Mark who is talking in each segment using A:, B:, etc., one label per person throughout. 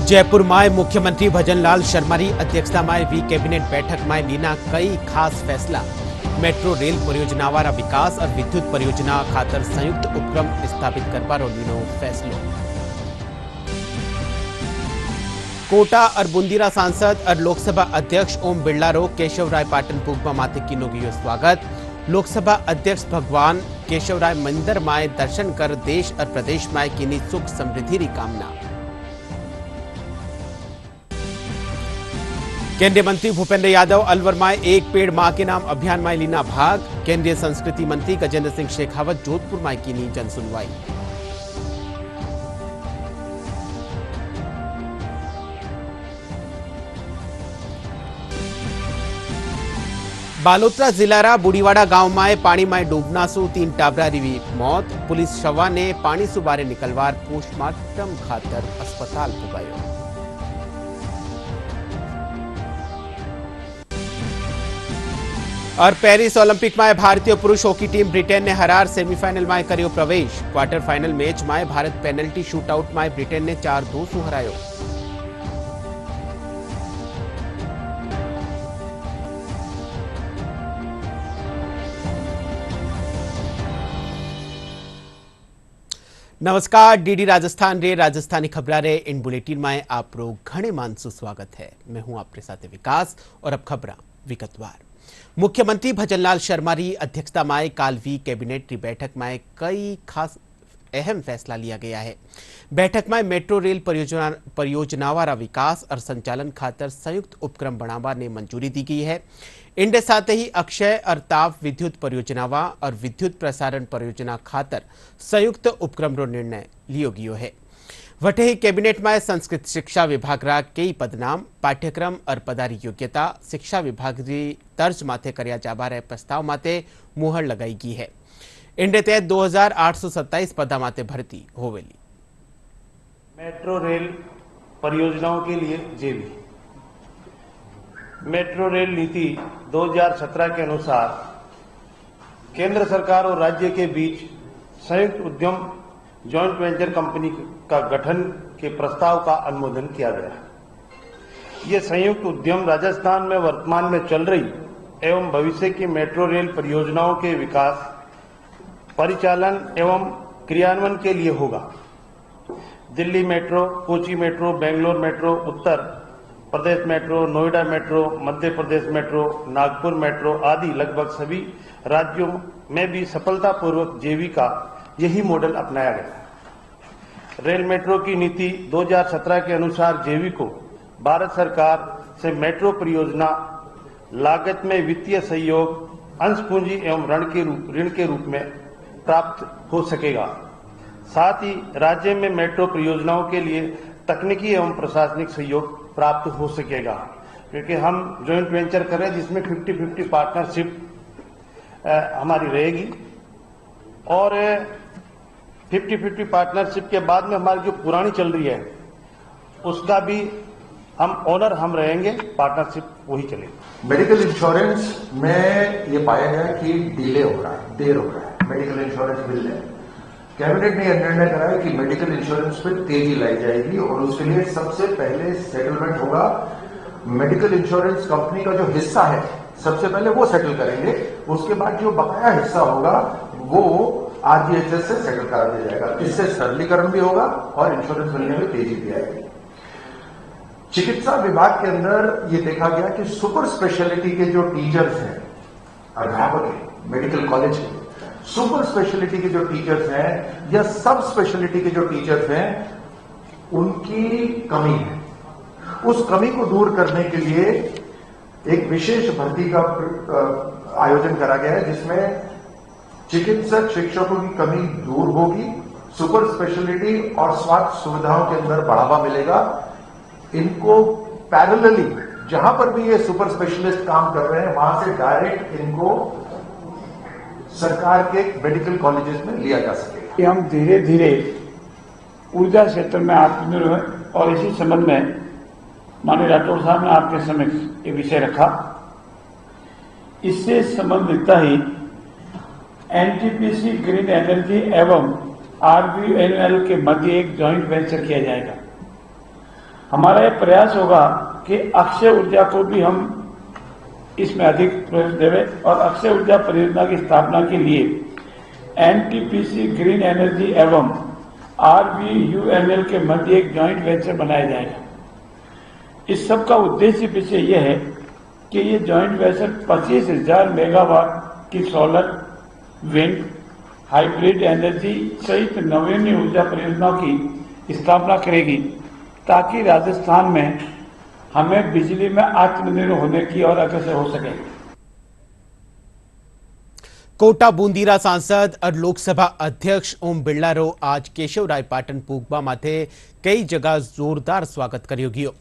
A: जयपुर में मुख्यमंत्री भजनलाल शर्मा की अध्यक्षता में वी कैबिनेट बैठक में लीना कई खास फैसला। मेट्रो रेल परियोजना वाला विकास और विद्युत परियोजना खातर संयुक्त उपक्रम स्थापित करवारो लीनो फैसलो। कोटा और बुंदीरा सांसद और लोकसभा अध्यक्ष ओम बिरला रो केशवराय पाटन पूगवा माथे कीनो गयो स्वागत। लोकसभा अध्यक्ष भगवान केशवराय मंदिर में दर्शन कर देश और प्रदेश में कीनी सुख समृद्धि की कामना। केंद्रीय मंत्री भूपेंद्र यादव अलवर में एक पेड़ मां के नाम अभियान में लीना भाग। केंद्रीय संस्कृति मंत्री गजेंद्र सिंह शेखावत जोधपुर में कीनी जनसुनवाई। बालोतरा जिलारा बुढ़ीवाड़ा गांव में पानी में डूबना सु 3 टाबरा री मौत। पुलिस शवा ने पानी सु बारे निकलवार पोस्टमार्टम खातर अस्पताल पुगायो। और पेरिस ओलंपिक में भारतीय पुरुष हॉकी टीम ब्रिटेन ने हरार सेमीफाइनल में करियो प्रवेश। क्वार्टर फाइनल मैच में भारत पेनल्टी शूटआउट में ब्रिटेन ने 4-2 सु हरायो। नमस्कार, डीडी राजस्थान रे राजस्थानी खबरा रे इन बुलेटिन में आप लोग घणे मानसु स्वागत है। मैं हूं आपके साथ विकास और अब खबरा विगतवार। मुख्यमंत्री भजनलाल शर्मा की अध्यक्षता में काल वी कैबिनेट की बैठक में कई खास अहम फैसला लिया गया है। बैठक में मेट्रो रेल परियोजना वाला विकास और संचालन खातर संयुक्त उपक्रम बनावा ने मंजूरी दी गई है। इनके साथ ही अक्षय और ताप विद्युत परियोजनावा और विद्युत प्रसारण परियोजना खातर संयुक्त उपक्रम रो निर्णय लियो गयो है। वटे ही कैबिनेट में संस्कृत शिक्षा विभाग रा कई पदनाम पाठ्यक्रम और पदारी योग्यता शिक्षा विभाग की तर्ज माथे कर्या जाबा रहे प्रस्ताव माते मुहर लगाई गई है। इनके तहत 2827 पदा माते भर्ती होवेली।
B: मेट्रो रेल परियोजनाओं के लिए जेवी मेट्रो रेल नीति 2017 के अनुसार केंद्र सरकार और राज्य के बीच संयुक्त उद्यम जॉइंट वेंचर कंपनी का गठन के प्रस्ताव का अनुमोदन किया गया। ये संयुक्त उद्यम राजस्थान में वर्तमान में चल रही एवं भविष्य की मेट्रो रेल परियोजनाओं के विकास, परिचालन एवं क्रियान्वयन के लिए होगा। Delhi metro, Kochi metro, Bangalore metro, Uttar Pradesh metro, Noida metro, Madhya Pradesh metro, Nagpur metro आदि लगभग सभी राज्यों में भी सफलतापूर्वक जेवी का यही मॉडल अपनाया गया। रेल मेट्रो की नीति 2017 के अनुसार जेवी को भारत सरकार से मेट्रो परियोजना लागत में वित्तीय सहयोग, अंश पूंजी एवं ऋण के रूप में प्राप्त हो सकेगा। साथ ही राज्य में मेट्रो परियोजनाओं के लिए तकनीकी एवं प्रशासनिक सहयोग प्राप्त हो सकेगा, क्योंकि हम जॉइंट वेंचर कर रहे हैं जिसमें 50-50 पार्टनरशिप हमारी रहेगी। और 50-50 पार्टनरशिप के बाद में हमारी जो पुरानी चल रही है उसका भी ओनर हम रहेंगे, पार्टनरशिप वही चलेगी।
C: मेडिकल इंश्योरेंस में ये पाया गया कि डिले हो रहा है, देर हो रहा है मेडिकल इंश्योरेंस बिल में। कैबिनेट ने यह निर्णय करा है कि मेडिकल इंश्योरेंस पर तेजी लाई जाएगी और उसके लिए सबसे पहले सेटलमेंट होगा। मेडिकल इंश्योरेंस कंपनी का जो हिस्सा है सबसे पहले वो सेटल करेंगे, उसके बाद जो बकाया हिस्सा होगा वो आरजीएचएस से सेटल करा दिया जाएगा। इससे सरलीकरण भी होगा और इंश्योरेंस मिलने में तेजी भी आएगी। चिकित्सा विभाग के अंदर ये देखा गया कि सुपर स्पेशलिटी के जो टीचर्स हैं, अध्यापक हैं, मेडिकल कॉलेज के सुपर स्पेशलिटी के जो टीचर्स हैं या सब स्पेशलिटी के जो टीचर्स हैं, उनकी कमी है। उस कमी को दूर करने के लिए एक विशेष भर्ती का आयोजन करा गया है, जिसमें चिकित्सक शिक्षकों की कमी दूर होगी, सुपर स्पेशलिटी और स्वास्थ्य सुविधाओं के अंदर बढ़ावा मिलेगा। इनको पैरेलली जहां पर भी ये सुपर स्पेशलिस्ट काम कर रहे हैं वहां से डायरेक्ट इनको सरकार के मेडिकल कॉलेजेस में लिया जा सकेगा।
D: हम धीरे धीरे ऊर्जा क्षेत्र में आत्मनिर्भर और इसी संबंध में माननीय राठौड़ साहब ने आपके समक्ष ये विषय रखा। इससे संबंधित ही एनटीपीसी ग्रीन एनर्जी एवं आरबीएनएल के मध्य एक जॉइंट वेंचर किया जाएगा। हमारा ये प्रयास होगा कि अक्षय ऊर्जा को भी हम इसमें अधिक प्रवेश देवें और अक्षय ऊर्जा परियोजना की स्थापना के लिए एनटीपीसी ग्रीन एनर्जी एवं आरवीयूएनएल के मध्य एक जॉइंट वेंचर बनाया जाएगा। इस सब का उद्देश्य पीछे यह है कि ये जॉइंट वेंचर 25,000 मेगावाट की सोलर, विंड, हाइब्रिड एनर्जी सहित नवीन ऊर्जा परियोजनाओं की स्थापना करेगी, ताकि राजस्थान में हमें बिजली में आत्मनिर्भर होने की और अग्रसर हो सके।
A: कोटा बूंदीरा सांसद और लोकसभा अध्यक्ष ओम बिरला रो आज केशवरायपाटन पूगबा माथे कई जगह जोरदार स्वागत कर्यो गयो।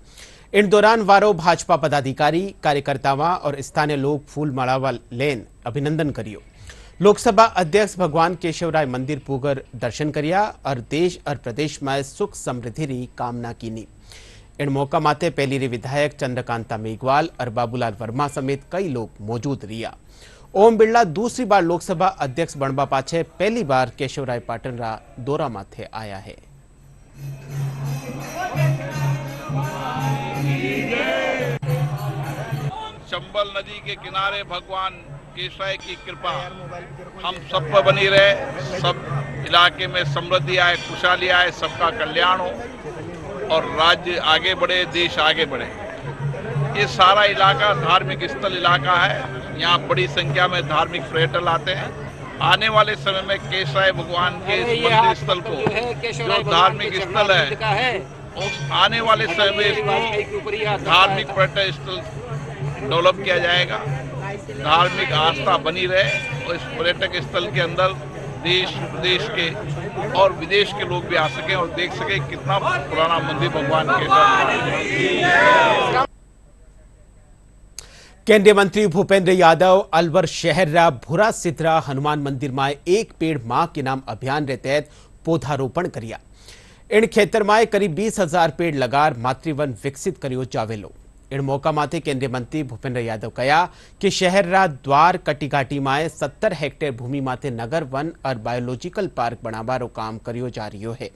A: इन दौरान वारो भाजपा पदाधिकारी, कार्यकर्ताओं और स्थानीय लोग फूलमाळा लेन अभिनंदन कर्यो। लोकसभा अध्यक्ष भगवान केशवराय मंदिर पूगर दर्शन कर्या और देश और प्रदेश में सुख समृद्धि री कामना कीनी। इन मौका माते पहली रे विधायक चंद्रकांता मेघवाल और बाबूलाल वर्मा समेत कई लोग मौजूद रिया। ओम बिरला दूसरी बार लोकसभा अध्यक्ष बनवा पाछे पहली बार केशवरायपाटन रा दौरा माथे आया है।
E: चंबल नदी के किनारे भगवान केशव की कृपा हम सब पर बनी रहे, सब इलाके में समृद्धि आए, खुशहाली आए, सबका कल्याण हो और राज्य आगे बढ़े, देश आगे बढ़े। ये सारा इलाका धार्मिक स्थल इलाका है, यहाँ बड़ी संख्या में धार्मिक पर्यटक आते हैं। आने वाले समय में केशव भगवान के मंदिर स्थल को जो धार्मिक स्थल है, उस आने वाले समय में इसको धार्मिक पर्यटन स्थल डेवलप किया जाएगा, धार्मिक आस्था बनी रहे और इस पर्यटक स्थल के अंदर देश प्रदेश के और विदेश के लोग भी आ सकें और देख सकें कितना पुराना मंदिर भगवान के।
A: केंद्रीय मंत्री भूपेंद्र यादव अलवर शहर रा भूरा सिद्रा हनुमान मंदिर में एक पेड़ मां के नाम अभियान के तहत पौधारोपण करिया। इन खेतर में करीब 20,000 पेड़ लगार मातृवन विकसित करियो जावेलो। इन मौका माथे केंद्रीय मंत्री भूपेंद्र यादव कहा कि शहर रा द्वार कटीघाटी में 70 हेक्टेयर भूमि माथे नगर वन और बायोलॉजिकल पार्क बनावारो काम करियो जा रहियो है।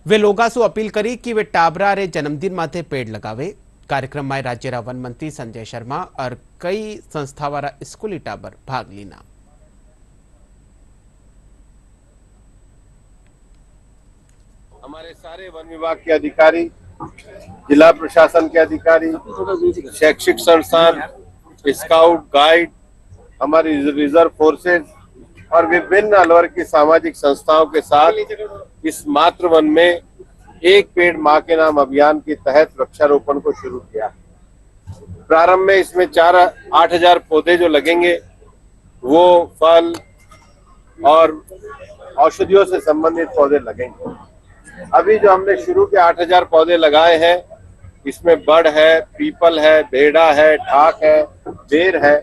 A: वे लोगा से अपील करी कि वे टाबरा रे जन्मदिन माथे पेड़ लगावे। कार्यक्रम में राज्य रा वन मंत्री संजय शर्मा और कई संस्था वाला स्कूली टाबर भाग लेना।
F: हमारे सारे वन विभाग के अधिकारी, जिला प्रशासन के अधिकारी, शैक्षिक संस्थान, स्काउट गाइड, हमारी रिजर्व फोर्सेज और विभिन्न अलवर की सामाजिक संस्थाओं के साथ इस मातृ वन में एक पेड़ मां के नाम अभियान के तहत वृक्षारोपण को शुरू किया। प्रारंभ में इसमें 8,000 पौधे जो लगेंगे वो फल और औषधियों से संबंधित पौधे लगेंगे। अभी जो हमने शुरू के 8,000 पौधे लगाए हैं, इसमें बड़ है, पीपल है, बेड़ा है, ढाक है, बेर है,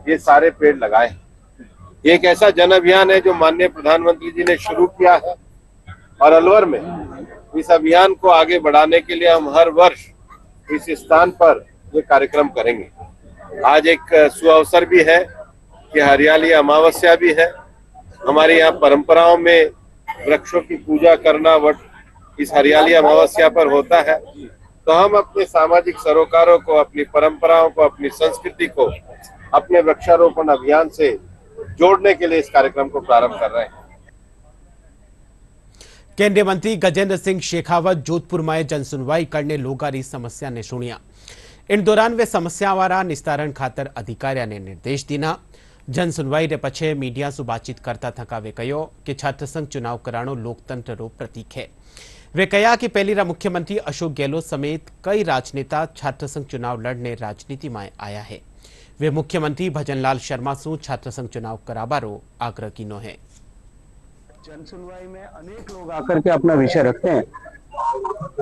F: ये सारे पेड़ लगाए हैं। एक ऐसा जन अभियान है जो माननीय प्रधानमंत्री जी ने शुरू किया है और अलवर में इस अभियान को आगे बढ़ाने के लिए हम हर वर्ष इस स्थान पर ये कार्यक्रम करेंगे। आज एक सुअवसर भी है कि हरियाली अमावस्या भी है। हमारे यहाँ परंपराओं में वृक्षों की पूजा करना इस हरियाली अमावस्या पर होता है, तो हम अपने सामाजिक सरोकारों को, अपनी परंपराओं को, अपनी संस्कृति को अपने वृक्षारोपण अभियान से जोड़ने के लिए इस कार्यक्रम को प्रारंभ कर रहे हैं।
A: केंद्रीय मंत्री गजेंद्र सिंह शेखावत जोधपुर में जनसुनवाई करने लोगारी समस्या ने सुनिया। इन दौरान वे समस्या वाला निस्तारण खातर अधिकारियों ने निर्देश दीना। जनसुनवाई रे पछे मीडिया से बातचीत करता थका वे कहो कि छात्र संघ चुनाव करानो लोकतंत्र रो प्रतीक है। वे कहा कि पहली रा मुख्यमंत्री अशोक गहलोत समेत कई राजनेता छात्र संघ चुनाव लड़ने राजनीति में आया है। वे मुख्यमंत्री भजनलाल शर्मा से छात्र संघ चुनाव कराबारो आग्रह कीनो है।
G: जनसुनवाई में अनेक लोग आकर के अपना विषय रखते हैं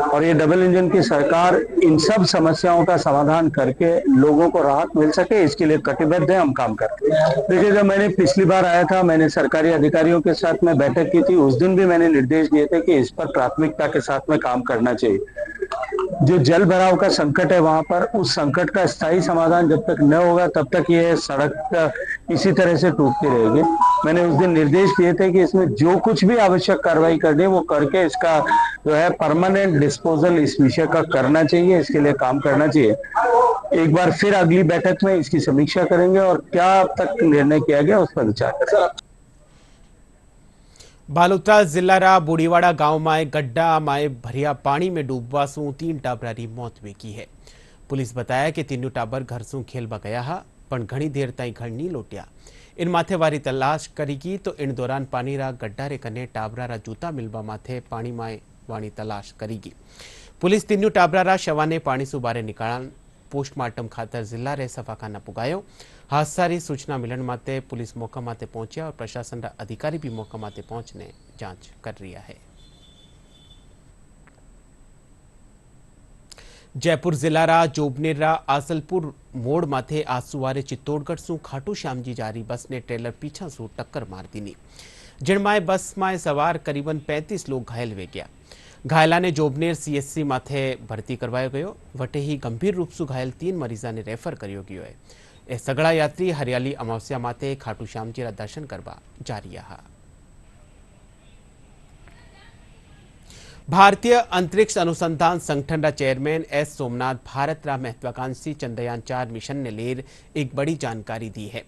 G: और ये डबल इंजन की सरकार इन सब समस्याओं का समाधान करके लोगों को राहत मिल सके, इसके लिए कटिबद्ध है, हम काम करते हैं। देखिए, जब मैंने पिछली बार आया था, मैंने सरकारी अधिकारियों के साथ में बैठक की थी। उस दिन भी मैंने निर्देश दिए थे कि इस पर प्राथमिकता के साथ में काम करना चाहिए। जो जल भराव का संकट है वहां पर, उस संकट का स्थायी समाधान जब तक न होगा तब तक ये सड़क इसी तरह से टूटती रहेगी। मैंने उस दिन निर्देश दिए थे कि इसमें जो कुछ भी आवश्यक कार्रवाई करनी है वो करके इसका जो है परमानेंट डिस्पोजल इस विषय का करना चाहिए, इसके लिए काम करना चाहिए। एक बार फिर अगली बैठक में इसकी समीक्षा करेंगे और क्या अब तक निर्णय किया गया उस पर विचार करेंगे।
A: बालोतरा जिल्लारा बोडीवाड़ा गांव में गड्ढा में भरिया पानी में डूबवा सु 3 टाबरारी मौत वेगी है। पुलिस बताया कि तीनों टाबर घर सु खेलवा गया हा, पण घणी देर ताई घर नहीं लौटिया। इन माथे वारी तलाश करीगी तो इन दौरान पानी रा गड्ढा रे कने टाबरा रा जूता मिलवा माथे पानी में वाणी तलाश करीगी। पुलिस तीनों टाबरा रा शवाने पानी सु बारे निकाळन पोस्टमार्टम खातर जिला रे सफाखाना पुगायो। हादसारी सूचना मिलन माते पुलिस मौका माते पहुंचा और प्रशासन रा अधिकारी भी मौका माते पहुंचने जांच कर रहा है। जयपुर जिला रा जोबनेर रा आसलपुर मोड़ माथे आज सुवारे चित्तौड़गढ़ सु खाटू श्यामजी जारी बस ने ट्रेलर पीछा सु टक्कर मार दीनी, जिनमाय बस में सवार करीबन 35 लोग घायल वे गया। घायला ने जोबनेर सीएचसी माथे भर्ती करवायो गयो। वटे ही गंभीर रूप से घायल 3 मरीजा ने रेफर कर्यो गयो है। ए सगड़ा यात्री हरियाली अमावस्या माथे खाटू श्यामजी रा दर्शन करवा जा रहा है। भारतीय अंतरिक्ष अनुसंधान संगठन रा चेयरमैन एस सोमनाथ भारत रा महत्वाकांक्षी चंद्रयान 4 मिशन ने लेर एक बड़ी जानकारी दी है।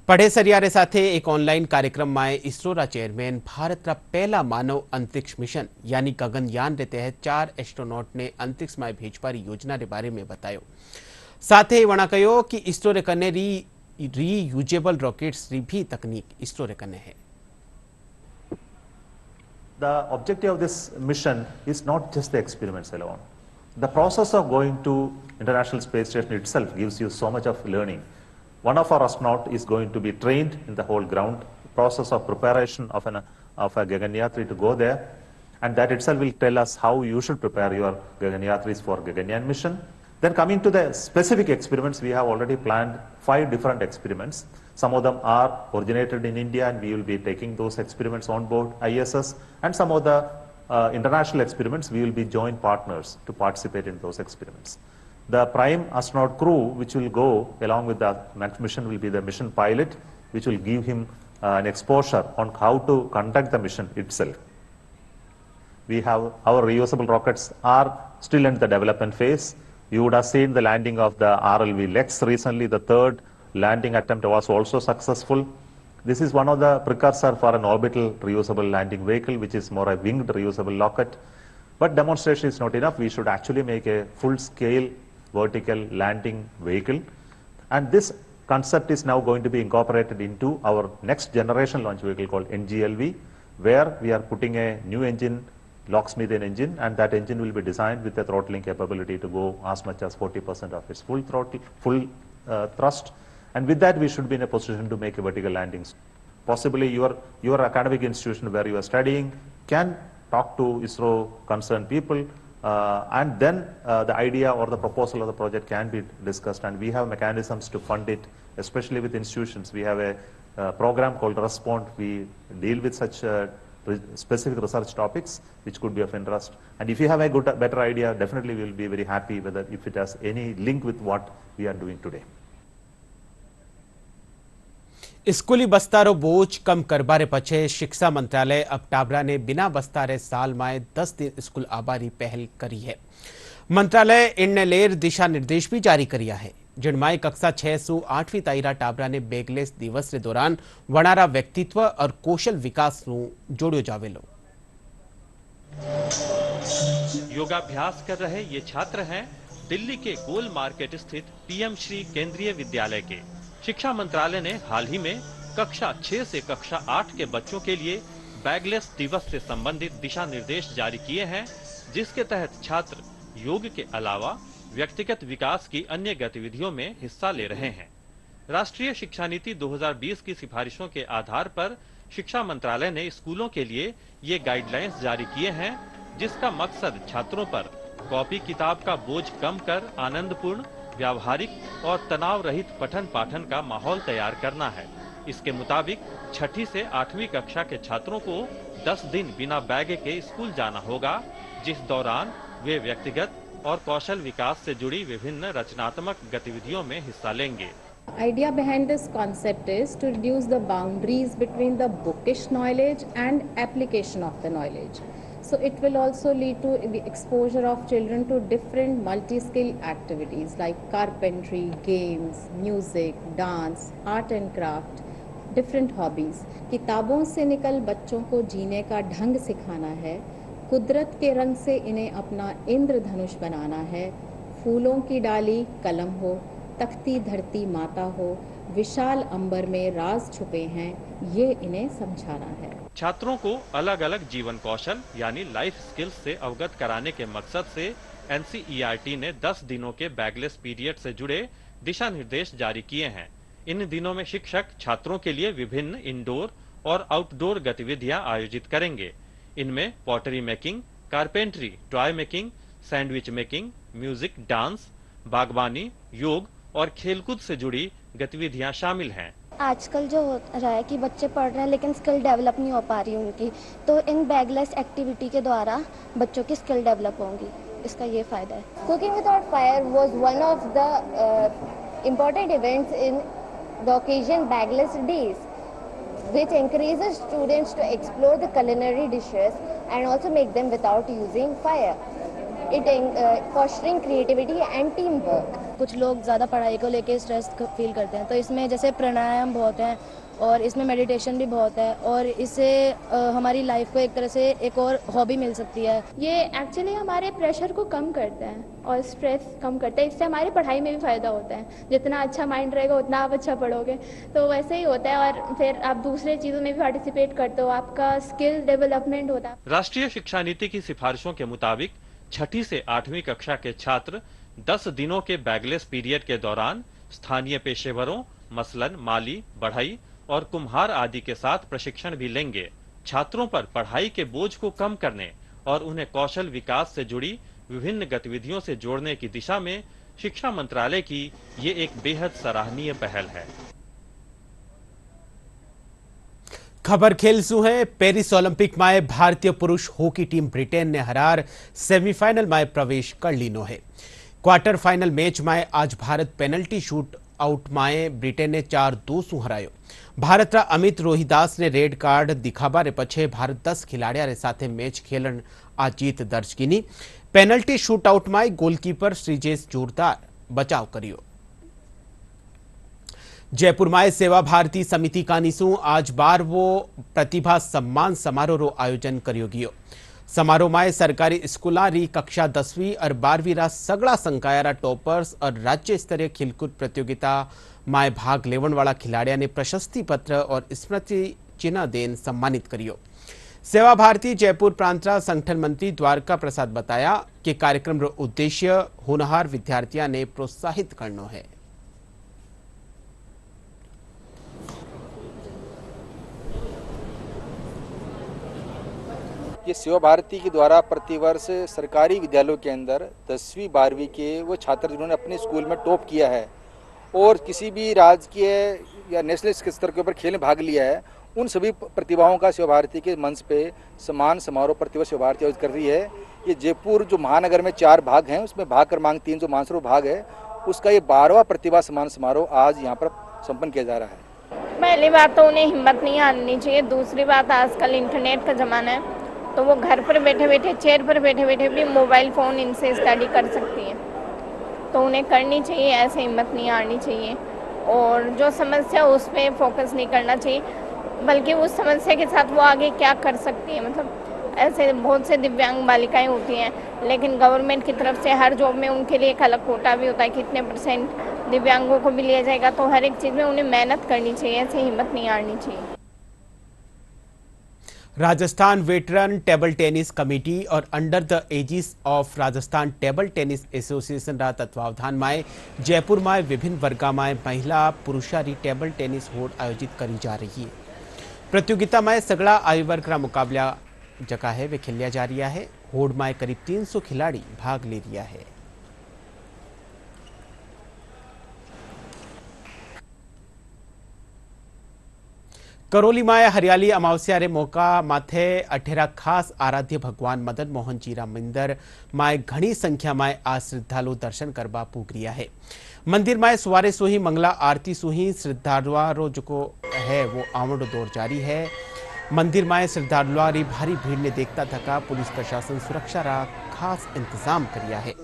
A: पढ़े सरियारे साथे एक ऑनलाइन कार्यक्रम में इसरो रा चेयरमैन भारत रा पहला मानव अंतरिक्ष मिशन यानी गगनयान रे तहत 4 एस्ट्रोनॉट ने अंतरिक्ष में भेजवारी योजना रे बारे में बतायो। साथ ही वणा कहो कि इसरो रे कने रीयूजेबल रॉकेट्स री भी तकनीक इसरो रे कने है।
H: The objective of this mission is not just the experiments alone. The process of going to International Space Station itself gives you so much of learning. One of our astronauts is going to be trained in the whole ground process of preparation of a Gaganyatri to go there, and that itself will tell us how you should prepare your Gaganyatris for Gaganyaan mission. Then coming to the specific experiments, we have already planned 5 different experiments. Some of them are originated in India and we will be taking those experiments on board ISS, and some of the international experiments we will be joint partners to participate in those experiments. The prime astronaut crew which will go along with the mission will be the mission pilot, which will give him an exposure on how to conduct the mission itself. We have our reusable rockets are still in the development phase. You would have seen the landing of the RLV Lex recently. The 3rd landing attempt was also successful. This is one of the precursor for an orbital reusable landing vehicle, which is more a winged reusable rocket. But demonstration is not enough. We should actually make a full-scale vertical landing vehicle. And this concept is now going to be incorporated into our next generation launch vehicle called NGLV, where we are putting a new engine, locksmith engine, and that engine will be designed with a throttling capability to go as much as 40% of its full thrust. And with that, we should be in a position to make a vertical landings. Possibly your academic institution where you are studying can talk to ISRO concerned people, and then the idea or the proposal of the project can be discussed, and we have mechanisms to fund it, especially with institutions. We have a program called Respond. We deal with such specific research topics which could be of interest. And if you have a better idea, definitely we will be very happy whether if it has any link with what we are doing today.
A: स्कूली बस्तारो बोझ कम करबारे पछे शिक्षा मंत्रालय अब टाबरा ने बिना बस्तारे साल में 10 दिन स्कूल आबारी पहल करी है। मंत्रालय इनने लेर दिशा निर्देश भी जारी करिया है, जिनमाय कक्षा 6 से 8वीं ताईरा टाबरा ने बेगलेस दिवस के दौरान वनारा व्यक्तित्व और कौशल विकास जोड़ो जावेलो।
I: योगाभ्यास कर रहे ये छात्र हैं दिल्ली के गोल मार्केट स्थित पीएम श्री केंद्रीय विद्यालय के। शिक्षा मंत्रालय ने हाल ही में कक्षा 6 से कक्षा 8 के बच्चों के लिए बैगलेस दिवस से संबंधित दिशा निर्देश जारी किए हैं, जिसके तहत छात्र योग के अलावा व्यक्तिगत विकास की अन्य गतिविधियों में हिस्सा ले रहे हैं। राष्ट्रीय शिक्षा नीति 2020 की सिफारिशों के आधार पर शिक्षा मंत्रालय ने स्कूलों के लिए ये गाइडलाइंस जारी किए हैं, जिसका मकसद छात्रों पर कॉपी किताब का बोझ कम कर आनंदपूर्ण, व्यावहारिक और तनाव रहित पठन पाठन का माहौल तैयार करना है। इसके मुताबिक 6ठी से 8वीं कक्षा के छात्रों को 10 दिन बिना बैग के स्कूल जाना होगा, जिस दौरान वे व्यक्तिगत और कौशल विकास से जुड़ी विभिन्न रचनात्मक गतिविधियों में हिस्सा लेंगे।
J: Idea behind this concept is to reduce the boundaries between the bookish knowledge and application of the knowledge. So it will also lead to the exposure of children to different multi-skill activities like carpentry, games, music, dance, art and craft, different hobbies. किताबों से निकल बच्चों को जीने का ढंग सिखाना है, कुदरत के रंग से इन्हें अपना इंद्रधनुष बनाना है, फूलों की डाली कलम हो, तख्ती धरती माता हो, विशाल अंबर में राज छुपे हैं, ये इन्हें समझाना है।
I: छात्रों को अलग अलग जीवन कौशल यानी लाइफ स्किल्स से अवगत कराने के मकसद से NCERT ने 10 दिनों के बैगलेस पीरियड से जुड़े दिशा निर्देश जारी किए हैं। इन दिनों में शिक्षक छात्रों के लिए विभिन्न इंडोर और आउटडोर गतिविधियां आयोजित करेंगे। इनमें pottery making, carpentry, toy making, sandwich making, music, dance, बागवानी, योग और खेलकूद से जुड़ी गतिविधियां शामिल हैं।
K: आजकल जो हो रहा है कि बच्चे पढ़ रहे हैं लेकिन स्किल डेवलप नहीं हो पा रही उनकी, तो इन बैगलेस एक्टिविटी के द्वारा बच्चों की स्किल डेवलप होंगी, इसका ये फायदा है। Cooking without fire was one of the important events in the occasion bagless days, which encourages students to explore the culinary dishes and also make them without using fire. It fostering creativity and teamwork.
L: कुछ लोग ज़्यादा पढ़ाई को लेके stress feel करते हैं, तो इसमें जैसे प्राणायाम बहुत हैं और इसमें मेडिटेशन भी बहुत है और इससे हमारी लाइफ को एक तरह से एक और हॉबी मिल सकती है।
M: ये एक्चुअली हमारे प्रेशर को कम करता है और स्ट्रेस कम करता है, इससे हमारी पढ़ाई में भी फ़ायदा होता है। जितना अच्छा माइंड रहेगा उतना आप अच्छा पढ़ोगे, तो वैसे ही होता है और फिर आप दूसरे चीज़ों में भी पार्टिसिपेट करते हो, आपका स्किल डेवलपमेंट होता है।
I: राष्ट्रीय शिक्षा नीति की सिफारिशों के मुताबिक 6ठी से 8वीं कक्षा के छात्र 10 दिनों के बैगलेस पीरियड के दौरान स्थानीय पेशेवरों मसलन माली, बढ़ई और कुम्हार आदि के साथ प्रशिक्षण भी लेंगे। छात्रों पर पढ़ाई के बोझ को कम करने और उन्हें कौशल विकास से जुड़ी विभिन्न गतिविधियों से जोड़ने की दिशा में शिक्षा मंत्रालय की ये एक बेहद सराहनीय पहल है।
A: खबर खेल सु है। पेरिस ओलंपिक में भारतीय पुरुष हॉकी टीम ब्रिटेन ने हरार सेमीफाइनल में प्रवेश कर लीनो है। क्वार्टर फाइनल मैच में आज भारत पेनल्टी शूट आउट में ब्रिटेन ने 4-2 सु हरायो। भारत अमित रोहिदास ने रेड कार्ड दिखाबारे पछे भारत 10 खिलाड़िया साथे मैच खेलन आ जीत दर्ज कीनी। पेनल्टी शूट आउट में गोलकीपर श्रीजेश जोरदार बचाव करियो। जयपुर में सेवा भारती समिति का निसु आज 12वो प्रतिभा सम्मान समारोह रो आयोजन करियो गयो। समारोह में सरकारी स्कूल री कक्षा 10वीं और 12वीं रा सगड़ा संकायारा टॉपर्स और राज्य स्तरीय खेलकूद प्रतियोगिता में भाग लेवन वाला खिलाड़िया ने प्रशस्ति पत्र और स्मृति चिन्ह देन सम्मानित करियो। सेवा भारती जयपुर प्रांतरा संगठन मंत्री द्वारका प्रसाद बताया कि कार्यक्रम रो उद्देश्य होनहार विद्यार्थियों ने प्रोत्साहित करनो है।
N: ये सेवा भारती के द्वारा प्रतिवर्ष सरकारी विद्यालयों के अंदर 10वीं 12वीं के वो छात्र जिन्होंने अपने स्कूल में टॉप किया है और किसी भी राजकीय या नेशनल स्तर के ऊपर खेल में भाग लिया है, उन सभी प्रतिभाओं का सेवा भारती के मंच पे सम्मान समारोह प्रतिवर्ष सेवा भारती आयोजित कर रही है। ये जयपुर जो महानगर में 4 भाग हैं, उसमें भाग क्रमांक 3 जो मानसरोवर भाग है, उसका ये 12वां प्रतिभा सम्मान समारोह आज यहाँ पर संपन्न किया जा रहा है।
M: पहली बात तो उन्हें हिम्मत नहीं आनी चाहिए, दूसरी बात आजकल इंटरनेट का ज़माना है, तो वो घर पर बैठे बैठे चेयर पर बैठे बैठे भी मोबाइल फ़ोन इनसे स्टडी कर सकती हैं, तो उन्हें करनी चाहिए, ऐसे हिम्मत नहीं आनी चाहिए और जो समस्या उस पर फोकस नहीं करना चाहिए, बल्कि उस समस्या के साथ वो आगे क्या कर सकती है। मतलब ऐसे बहुत से दिव्यांग बालिकाएं होती हैं, लेकिन गवर्नमेंट की तरफ से हर जॉब में उनके लिए एक अलग कोटा भी होता है, कितने % दिव्यांगों को भी लिया जाएगा, तो हर एक चीज़ में उन्हें मेहनत करनी चाहिए, ऐसे हिम्मत नहीं आनी चाहिए।
A: Rajasthan veteran table tennis committee और under the aegis of Rajasthan table tennis association रा तत्वावधान में जयपुर में विभिन्न वर्ग में महिला पुरुषारी टेबल टेनिस होड़ आयोजित करी जा रही है। प्रतियोगिता में सगड़ा आयु वर्ग का मुकाबला जगह है वे खेलिया जा रहा है। होड़ में करीब 300 खिलाड़ी भाग ले रहा है। કરોલી માય હરિયાળી અમાવસ્યા રે મોકા માથે અઠેરા ખાસ આરાધ્ય ભગવાન મદન મોહનજીરા મંદિર माय घनी संख्या में आ श्रद्धालु दर्शन करवा पूगरिया है। मंदिर में सवारे सुही मंगला आरती सुही श्रद्धालुओं जो है वो आवड़ो दौर जारी है। मंदिर में श्रद्धालुओं की भारी भीड़ ने देखता थका पुलिस प्रशासन सुरक्षा रा खास इंतजाम करिया है।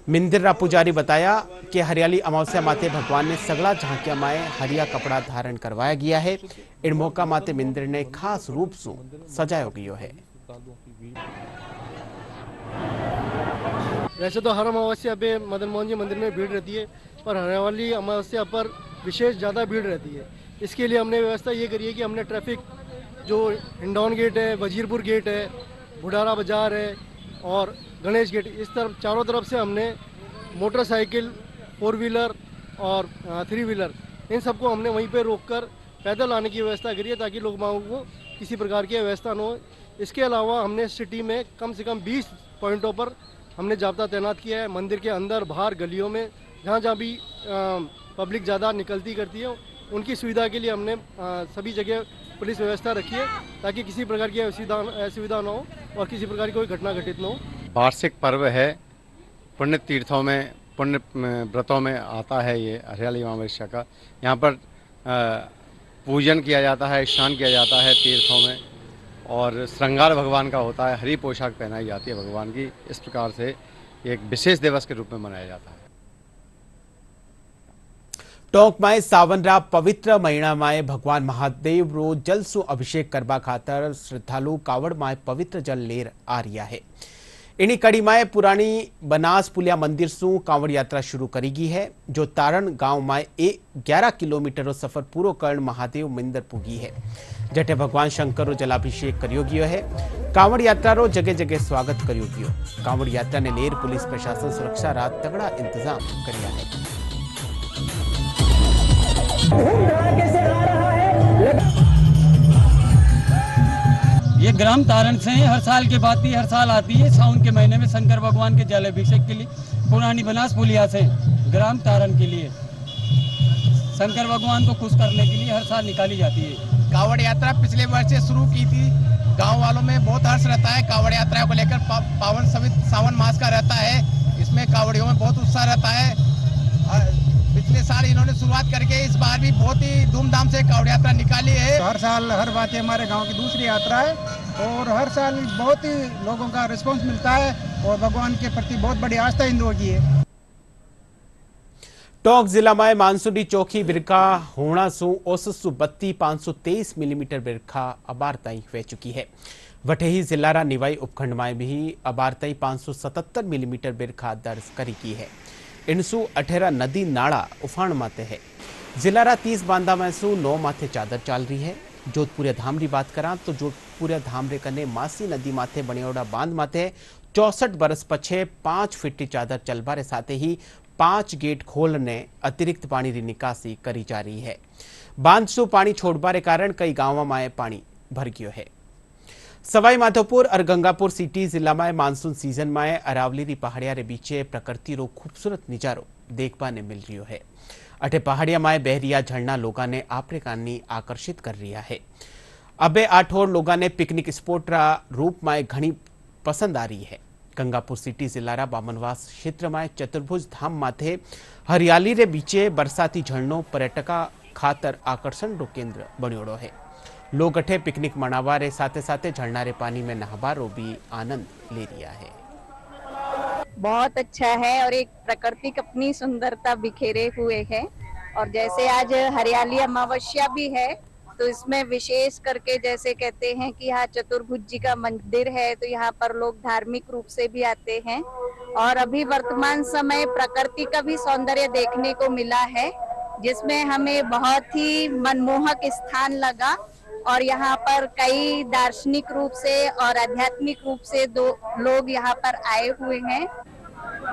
A: मंदिर रा पुजारी बताया कि हरियाली अमावस्या माते भगवान ने सगला झांकिया में हरिया कपड़ा धारण करवाया गया है। इन मौका माते मंदिर ने खास रूप से सजायो गयो है।
O: वैसे तो हर अमावस्या पे मदन मोहन जी मंदिर में भीड़ रहती है, पर हरियाली अमावस्या पर विशेष ज़्यादा भीड़ रहती है। इसके लिए हमने व्यवस्था ये करी है कि हमने ट्रैफिक जो हिंडौन गेट है, वजीरपुर गेट है, बुढ़ारा बाजार है और गणेश गेट, इस तरफ चारों तरफ से हमने मोटरसाइकिल, 4 व्हीलर और 3 व्हीलर इन सबको हमने वहीं पे रोककर पैदल आने की व्यवस्था करी है ताकि लोगों को किसी प्रकार की व्यवस्था न हो। इसके अलावा हमने सिटी में कम से कम 20 पॉइंटों पर हमने जाब्ता तैनात किया है। मंदिर के अंदर बाहर गलियों में जहाँ जहाँ भी पब्लिक ज़्यादा निकलती करती है उनकी सुविधा के लिए हमने सभी जगह पुलिस व्यवस्था रखी है ताकि किसी प्रकार की असुविधा न हो और किसी प्रकार की कोई घटना घटित न हो।
P: वार्षिक पर्व है, पुण्य तीर्थों में, पुण्य व्रतों में आता है ये हरियाली अमावस्या का। यहाँ पर पूजन किया जाता है, स्नान किया जाता है तीर्थों में और श्रृंगार भगवान का होता है, हरी पोशाक पहनाई जाती है भगवान की। इस प्रकार से एक विशेष दिवस के रूप में मनाया जाता है।
A: टोंक में सावनरा पवित्र महीना में भगवान महादेव रो जल सु अभिषेक करवा खातर श्रद्धालु कावड़ में पवित्र जल लेर आ रहा है। इन्हीं कड़ी में पुरानी बनास पुलिया मंदिर सु कांवड़ यात्रा शुरू करी गई है जो तारण गांव में 11 किलोमीटर रो सफर पूरो कर महादेव मंदिर पुगी है। जटे भगवान शंकर रो जलाभिषेक करियो गयो है। कांवड़ यात्रा रो जगह जगह स्वागत करियो गयो। कांवड़ यात्रा ने लेर पुलिस प्रशासन सुरक्षा रा तगड़ा इंतजाम करिया है।
Q: ये ग्राम तारण से हर साल के बाद हर साल आती है सावन के महीने में शंकर भगवान के जलाभिषेक के लिए। पुरानी बनास पुलिया से ग्राम तारण के लिए शंकर भगवान को खुश करने के लिए हर साल निकाली जाती है।
R: कावड़ यात्रा पिछले वर्ष से शुरू की थी। गांव वालों में बहुत हर्ष रहता है कावड़ यात्रा को लेकर। पावन सावन मास का रहता है, इसमें कावड़ियों में बहुत उत्साह रहता है। पिछले साल इन्होंने शुरुआत करके इस बार भी बहुत ही धूमधाम से कावड़ यात्रा निकाली है।
S: हर साल हर बात हमारे गांव की दूसरी यात्रा है और हर साल बहुत ही लोगों का रिस्पांस मिलता है और भगवान के प्रति बहुत बड़ी आस्था हिंदुओं की है।
A: टोंक जिला में मानसूनी चौकी बिरखा होना सु औसत सु 523 मिलीमीटर बिरखा अबारताई वे चुकी है। वटेही जिला रा निवाई उपखंड में भी अबारताई 577 मिलीमीटर बिरखा दर्ज करी की है। इनसु 18 नदी नाला उफान माते है। जिला रा 30 बांधा में सु 9 माथे चादर चाल रही है। जोधपुर धाम री बात करा तो जोधपुर धाम रे कने मासी नदी माथे बनियोड़ा बांध माथे 64 बरस पछे 5 फीट की चादर चलबारे साथे ही 5 गेट खोलने अतिरिक्त पानी री निकासी करी जा रही है। बांध सु पानी छोड़बारे कारण कई गांवों में पानी भर गयो है। सवाई माधोपुर और गंगापुर सिटी जिला में मानसून सीजन में अरावली री पहाड़िया रे बीचे प्रकृति रो खूबसूरत नजारो देखने ने मिल रही है। अटे पहाड़िया में बहरिया झरना लोगा ने आपरे कानी आकर्षित कर रहा है। अबे आठोर लोगा ने पिकनिक स्पॉट रा रूप में घनी पसंद आ रही है। गंगापुर सिटी जिला रा बामनवास क्षेत्र में चतुर्भुज धाम माथे हरियाली रे बीचे बरसाती झरनो पर्यटका खातर आकर्षण रो केंद्र बन्योड़ो है। लोग अठे पिकनिक मनावा रे साथे साथे झरना रे पानी में नहावा रो भी आनंद ले रिया है।
T: बहुत अच्छा है और एक प्राकृतिक अपनी सुंदरता बिखेरे हुए है और जैसे आज हरियाली अमावस्या भी है तो इसमें विशेष करके जैसे कहते हैं कि यहाँ चतुर्भुज जी का मंदिर है तो यहाँ पर लोग धार्मिक रूप से भी आते हैं और अभी वर्तमान समय प्रकृति का भी सौंदर्य देखने को मिला है जिसमें हमें बहुत ही मनमोहक स्थान लगा और यहाँ पर कई दार्शनिक रूप से और आध्यात्मिक रूप से लोग यहाँ पर आए हुए हैं।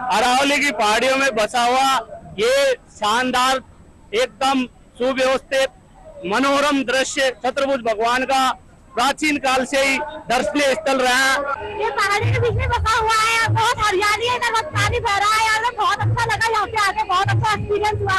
U: अरावली की पहाड़ियों में बसा हुआ ये शानदार एकदम सुव्यवस्थित मनोरम दृश्य चतुर्भुज भगवान का प्राचीन काल से ही दर्शनीय स्थल रहा है।
V: ये पहाड़ी के बीच में बसा हुआ है, बहुत हरियाली है, बहुत पानी बह रहा है यार, बहुत अच्छा लगा यहाँ पे आके, बहुत अच्छा एक्सपीरियंस हुआ।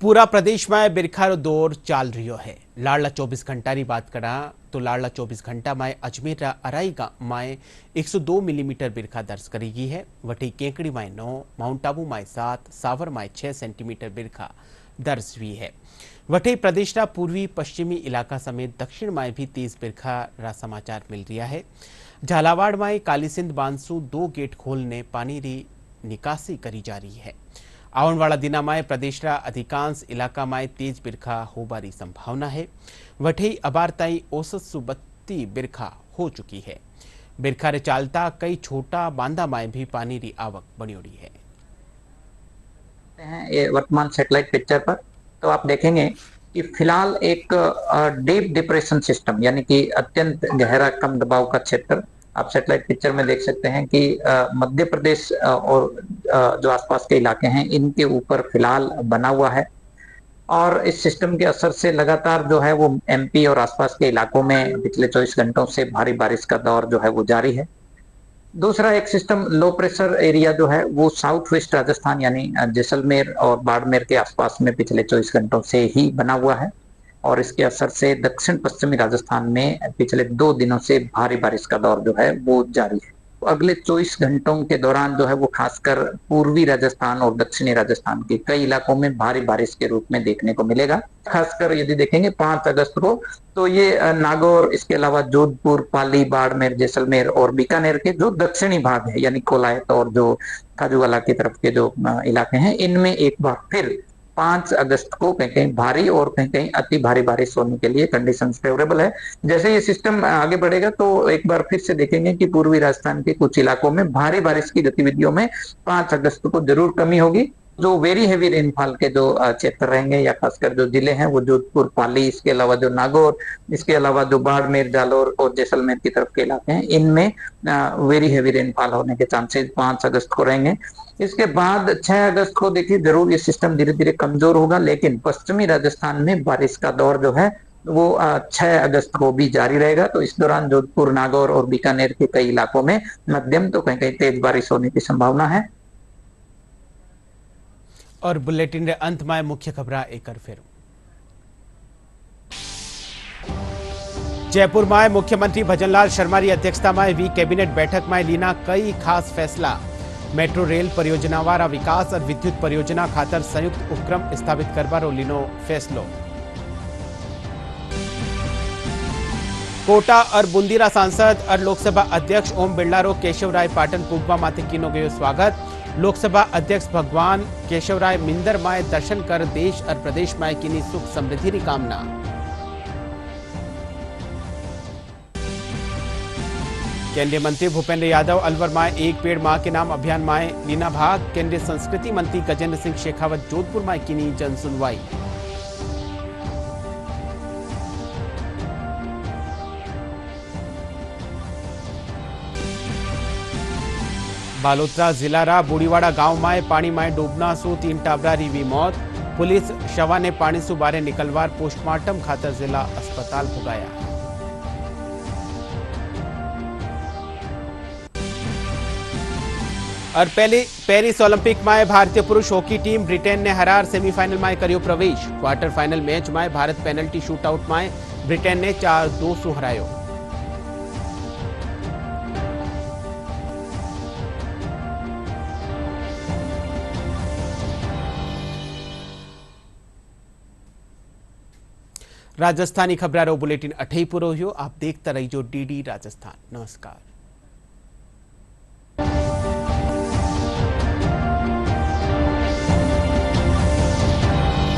A: पूरा प्रदेश में बिरखारो दौर चाल रही है। लाडला 24 घंटा की बात करा तो लाडला 24 घंटा में अजमेर अराई गांव में 102 मिलीमीटर बिरखा दर्ज करी गई है। वठी केकड़ी में 9, माउंट आबू में 7, सावर में 6 सेंटीमीटर बिरखा दर्ज हुई है। वठी प्रदेश पूर्वी पश्चिमी इलाका समेत दक्षिण में भी तेज बिरखा रा समाचार मिल रहा है। झालावाड़ में कालीसिंध बांधसू 2 गेट खोलने पानी री निकासी करी जा रही है। आने वाला दिना में प्रदेश अधिकांश इलाका में तेज बिरखा होबारी संभावना है। वठी अबार ताई औसत सु 32 बिरखा हो चुकी है। बिरखा रे चालता कई छोटा बांधा में भी पानी री आवक बनी हुई है।
B: ये वर्तमान सैटेलाइट पिक्चर पर तो आप देखेंगे कि फिलहाल एक डीप डिप्रेशन सिस्टम यानी कि अत्यंत गहरा कम दबाव का क्षेत्र आप सैटेलाइट पिक्चर में देख सकते हैं कि मध्य प्रदेश और जो आसपास के इलाके हैं इनके ऊपर फिलहाल बना हुआ है और इस सिस्टम के असर से लगातार जो है वो एमपी और आसपास के इलाकों में पिछले 24 घंटों से भारी बारिश का दौर जो है वो जारी है। दूसरा एक सिस्टम लो प्रेशर एरिया जो है वो साउथ वेस्ट राजस्थान यानी जैसलमेर और बाड़मेर के आसपास में पिछले 24 घंटों से ही बना हुआ है और इसके असर से दक्षिण पश्चिमी राजस्थान में पिछले 2 दिनों से भारी बारिश का दौर जो है वो जारी है। अगले 24 घंटों के दौरान जो है वो खासकर पूर्वी राजस्थान और दक्षिणी राजस्थान के कई इलाकों में भारी बारिश के रूप में देखने को मिलेगा। खासकर यदि देखेंगे 5 अगस्त को तो ये नागौर, इसके अलावा जोधपुर, पाली, बाड़मेर, जैसलमेर और बीकानेर के जो दक्षिणी भाग है यानी कोलायत और जो खाजूवाला की तरफ के जो इलाके हैं इनमें एक बार फिर 5 अगस्त को कहीं कहीं भारी और कहीं कहीं अति भारी बारिश होने के लिए कंडीशंस फेवरेबल है। जैसे ये सिस्टम आगे बढ़ेगा तो एक बार फिर से देखेंगे कि पूर्वी राजस्थान के कुछ इलाकों में भारी बारिश की गतिविधियों में 5 अगस्त को जरूर कमी होगी। जो वेरी हेवी रेनफॉल के जो क्षेत्र रहेंगे या खासकर जो जिले हैं वो जोधपुर, पाली, इसके अलावा जो नागौर, इसके अलावा जो बाड़मेर, जालोर और जैसलमेर की तरफ के इलाके हैं इनमें वेरी हेवी रेनफॉल होने के चांसेस 5 अगस्त को रहेंगे। इसके बाद 6 अगस्त को देखिए जरूर ये सिस्टम धीरे धीरे कमजोर होगा लेकिन पश्चिमी राजस्थान में बारिश का दौर जो है वो 6 अगस्त को भी जारी रहेगा। तो इस दौरान जोधपुर, नागौर और बीकानेर के कई इलाकों में मध्यम तो कहीं कहीं तेज बारिश होने की संभावना है।
A: और बुलेटिन रे अंत में मुख्य खबरा एक बार फिर। जयपुर में मुख्यमंत्री भजनलाल शर्मा की अध्यक्षता में हुई कैबिनेट बैठक में लीना कई खास फैसला। मेट्रो रेल परियोजना वाला विकास और विद्युत परियोजना खातर संयुक्त उपक्रम स्थापित करवारो लीनो फैसलो। कोटा और बूंदीरा सांसद और लोकसभा अध्यक्ष ओम बिरला रो केशवराय पाटन पुगवा माथे कीनो गयो स्वागत। लोकसभा अध्यक्ष भगवान केशवराय मिंदर माए दर्शन कर देश और प्रदेश में कीनी सुख समृद्धि की कामना। केंद्रीय मंत्री भूपेंद्र यादव अलवर में एक पेड़ मां के नाम अभियान में लीना भाग। केंद्रीय संस्कृति मंत्री गजेंद्र सिंह शेखावत जोधपुर में कीनी जन सुनवाई। बालोतरा जिला रा बूढ़ीवाड़ा गांव में पानी में डूबना सु 3 टाबरा री हुई मौत। पुलिस शवा ने पानी सु बारे निकलवार पोस्टमार्टम खातर जिला अस्पताल पुगाया। और पेरिस ओलंपिक में भारतीय पुरुष हॉकी टीम ब्रिटेन ने हरार सेमीफाइनल में करियो प्रवेश। क्वार्टर फाइनल मैच में भारत पेनल्टी शूटआउट में ब्रिटेन ने 4-2 सु हरायो। राजस्थानी खबरारो बुलेटिन अठई पूरो हुयो। आप देखता रहिजो DD राजस्थान। नमस्कार।